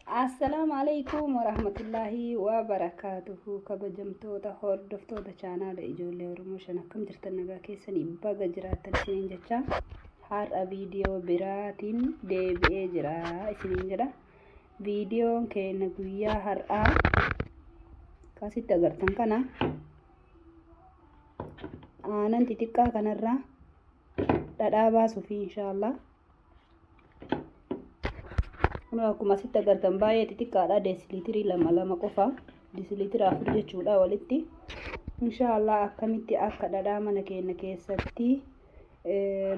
السلام عليكم ورحمة الله وبركاته. كبجمتوتا هردفتوتا channel ijoollee Oromoo shan akkam jirtan nagaa keessanii baga jiraatan isiniin jecha har'a viidiyoo biraatiin deebi'ee jira isiniin jedha. Viidiyoon keenya guyyaa har'aa kasitti agartan kana aanan xixiqqaa kanarraa dhadhaa baasuuf inshallah. Akkuma asitti agartan baay'ee xixiqqaadha. Deesiliitirii lama qofa. Deesiliitira 4 jechuudha walitti. Inshallah akkamitti akka dhadhaa mana keenya keessatti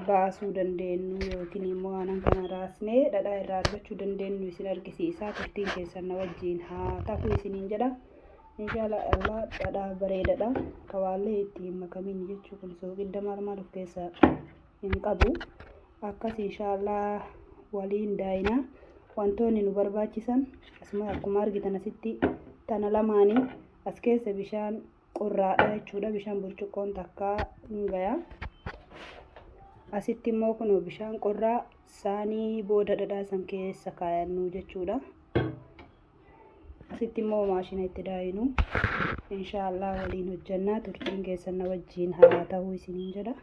baasuu dandeenyu yookiin immoo aanan kana raasnee dhadhaa irraa argachuu dandeenyu isin argisiisa. Turtiin keessan na wajjin haa ta'u isiniin jedha. Inshallah Allah dhadhaa bareedaadha. Kawaallee itti makamiin jechuu kun soogidda maal of keessaa hin qabu. Akkas inshallah waliin daayina. Wantoonni nu barbaachisan asuma akkuma argitan asitti tana lamaanii as keessa bishaan qorraadha jechuudha. Bishaan burcuqqoon takka gaya. Asitti immoo kun bishaan qorraa saanii booda dhadhaa san keessa kaayannu jechuudha. Asitti immoo maashina itti daayinu. Inshallah waliin hojjannaa. Turtiin keessan na wajjin haa ta'u isiniin jedha.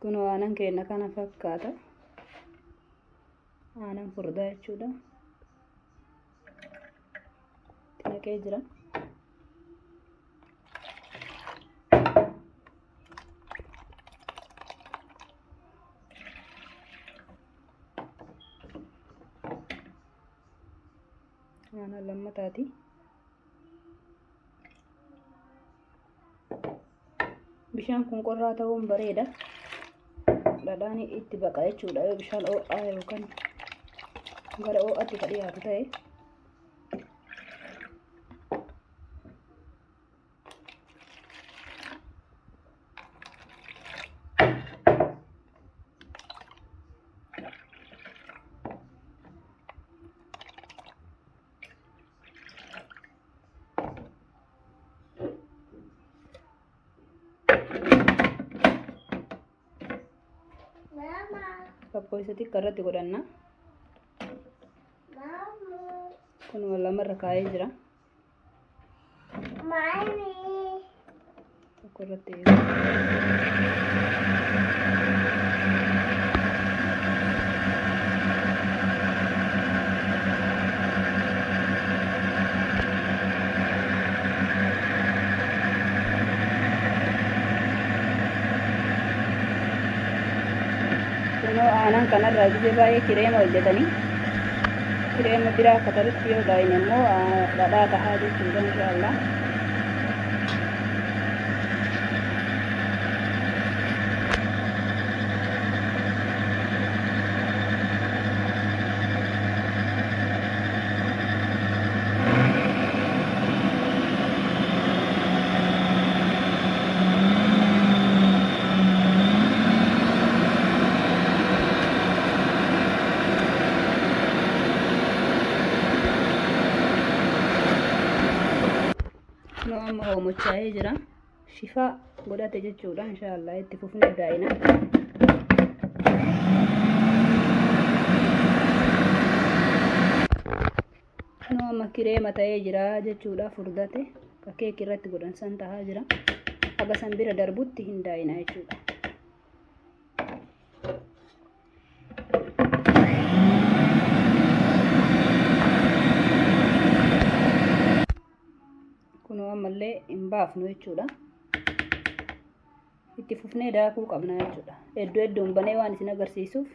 Kun aanan keenya kana fakkaata. Aanan furdaa jechuudha. Naqee jira. Aanan lammataati. Bishaan kun qorraa ta'uun bareeda. Dhadhaan itti baqa jechuudha. Bishaan ho'aa yookaan gara ho'aatti ka dhiyaatu ta'e. Kappoo isatti karratti godhanna. Kun lamarra kaa'ee jira. Tokko irratti aanan kanarraa gisee baay'ee kireema hojjetanii kireema biraa akka ta'utti yoo daa'in immoo dhadhaa tahaa jechuudha inshallah. Amma oomochaa'ee jira. Shifaa godhate jechuudha inshallah. Itti fufnee daa'ina. Amma kireema ta'ee jira jechuudha. Furdate keek irratti godhan san tahaa jira. Haga san bira darbutti hin daa'ina jechuudha. Ammallee hin baafnu jechuudha. Itti fufnee daakuu qabna jechuudha. Hedduun banee waan isin agarsiisuuf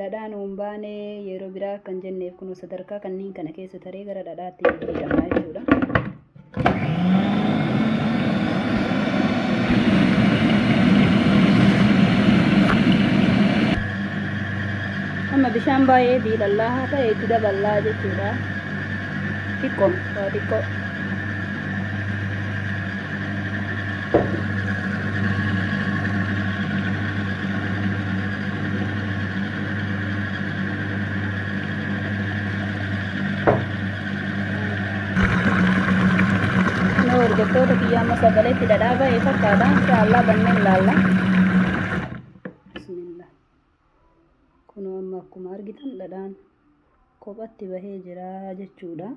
dhadhaan hin baanee yeroo biraa kan jenneef kun sadarkaa kanneen kana keessa taree gara dhadhaatti jijjiirama jechuudha. Amma bishaan baay'ee biilallahaa ta'e itti daballaa jechuudha. Xiqqoo. Hordoftoota kiyyaa amma sagaleetti dhadhaa ba'ee fakkaata. Inshallah banneen laalla. Bismillah. Kun amma akkuma argitan dhadhaan kophatti bahee jira jechuudha.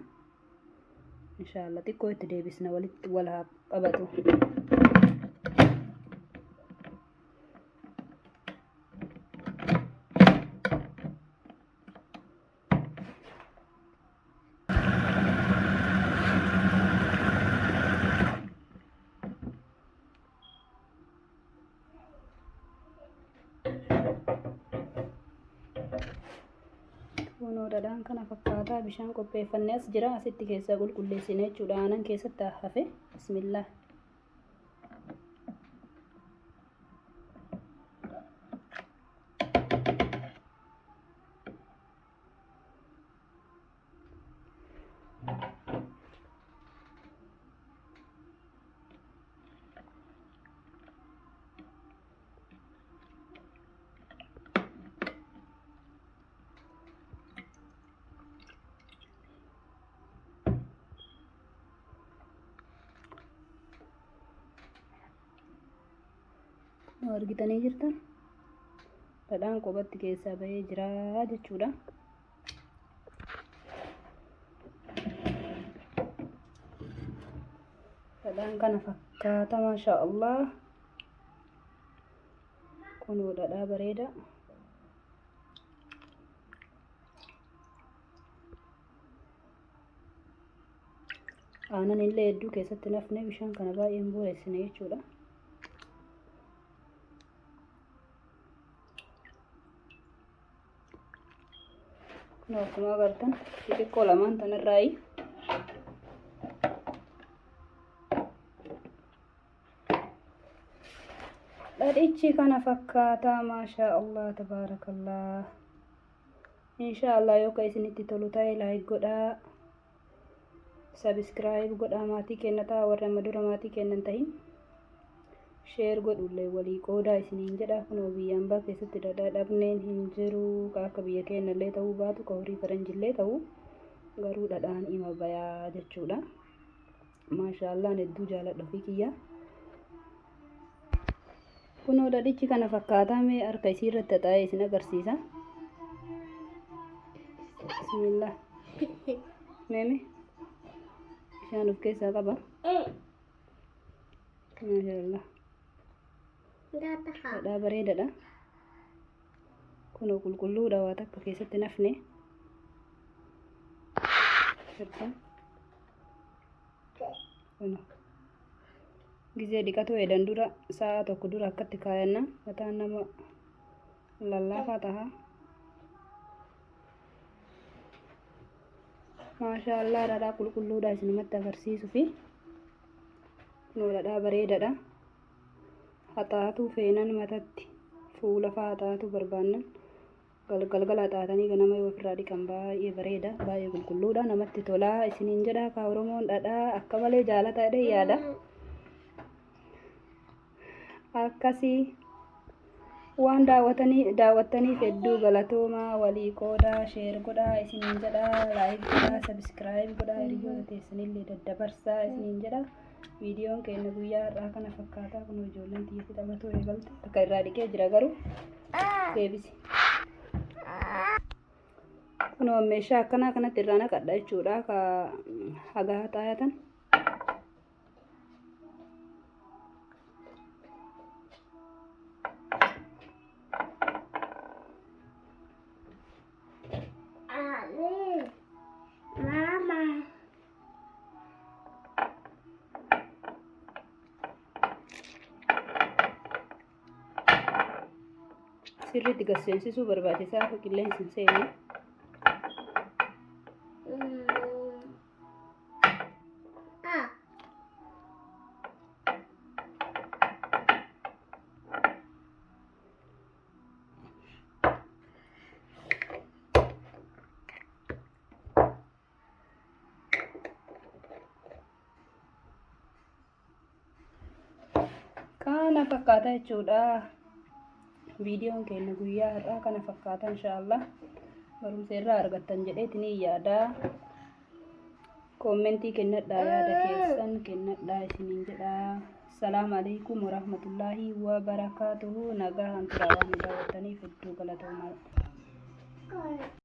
Inshallah xiqqoo itti deebisna walitti wal haa qabatu. Dhadhaan kana fakkaataa bishaan qopheeffannee as jira. Asitti keessaa qulqulleessine jechuudha. Aanan keessatti hafe. Bismillah. Argitanii jirtan dhadhaan kophatti keessaa bahee jira jechuudha. Dhadhaan kana fakkaata maashaallah. Kunoo dhadhaa bareeda. Aanan illee hedduu keessatti nafne bishaan kana baay'een booressine jechuudha. Akkuma agartan xixiqqoo lamaan tanarraayi dhadhichi kana fakkaata maashaallah tabaarakallah. Inshallah yoo ka isinitti tolu ta'e like godhaa, subscribe godhaa, maatii kennataa warra amma dura maatii kennan tahin share godhullee walii qoodaa isiniin jedha. Kunoo biyyaan baa keessatti dhadhaa dhabneen hin jiru. Akka biyya keenyallee ta'uu baatu ka horii faranjillee ta'u garuu dhadhaan ima bayaa jechuudha. Maashaallah hedduu jaaladha ofii kiyya. Kunoo dhadhichi kana fakkaataa mee harka isii irratti xaxaa'ee isin agarsiisa. Bismillah. Meeme bishaan of keessaa qaba. Maashaallah. Dhadhaa bareedaadha. Kunoo qulqulluudha, waa takka keessatti nafne. Kunoo gizee dhiqatoo eddan dura sa'a tokko dura akkatti kaayanna mataan nama lallaafaa taha. Maashaallah dhadhaa qulqulluudha isinumatti agarsiisuufi. Kunoo dhadhaa bareedaadha. Haxaatu feenan matatti fuula faa haxaatu barbaannan galgala haxaatanii ganama yoo ofirraa dhiqan baay'ee bareeda, baay'ee qulqulluudha, namatti tolaa isiniin jedha. Ka Oromoon dhadhaa akka malee jaalataadha yaada. Akkasii waan daawwattaniif hedduu galatoomaa. Walii qoodaa, share godhaa isiniin jedha, like godhaa, subscribe godhaa, hiriyoota teessanillee daddabarsaa isiniin jedha. Viidiyoon keenya guyyaa har'aa kana fakkaataa. Kun ijoolleen xiyyeetti taphatoo eegalte takka irraa dhiqee jira garuu deebisi. Kunoo meeshaa akkanaa kanatti irraa naqadha jechuudha. Ka hagaa xaayatan. Sirriitti gaseensisuu barbaachisaa akka qilleensi hin seenne. Kana fakkaata jechuudha. Viidiyoon keenya guyyaa har'aa kana fakkaata. Inshallah barumsa irraa argattan jedheetini yaada. Koomentii kennadhaa, yaada keessan kennadhaa isiniin jedha. Assalamu alaikum warahmatullahi wabarakatuhu. Nagaa hanturaa waan daawwattaniif hedduu galatoomaa.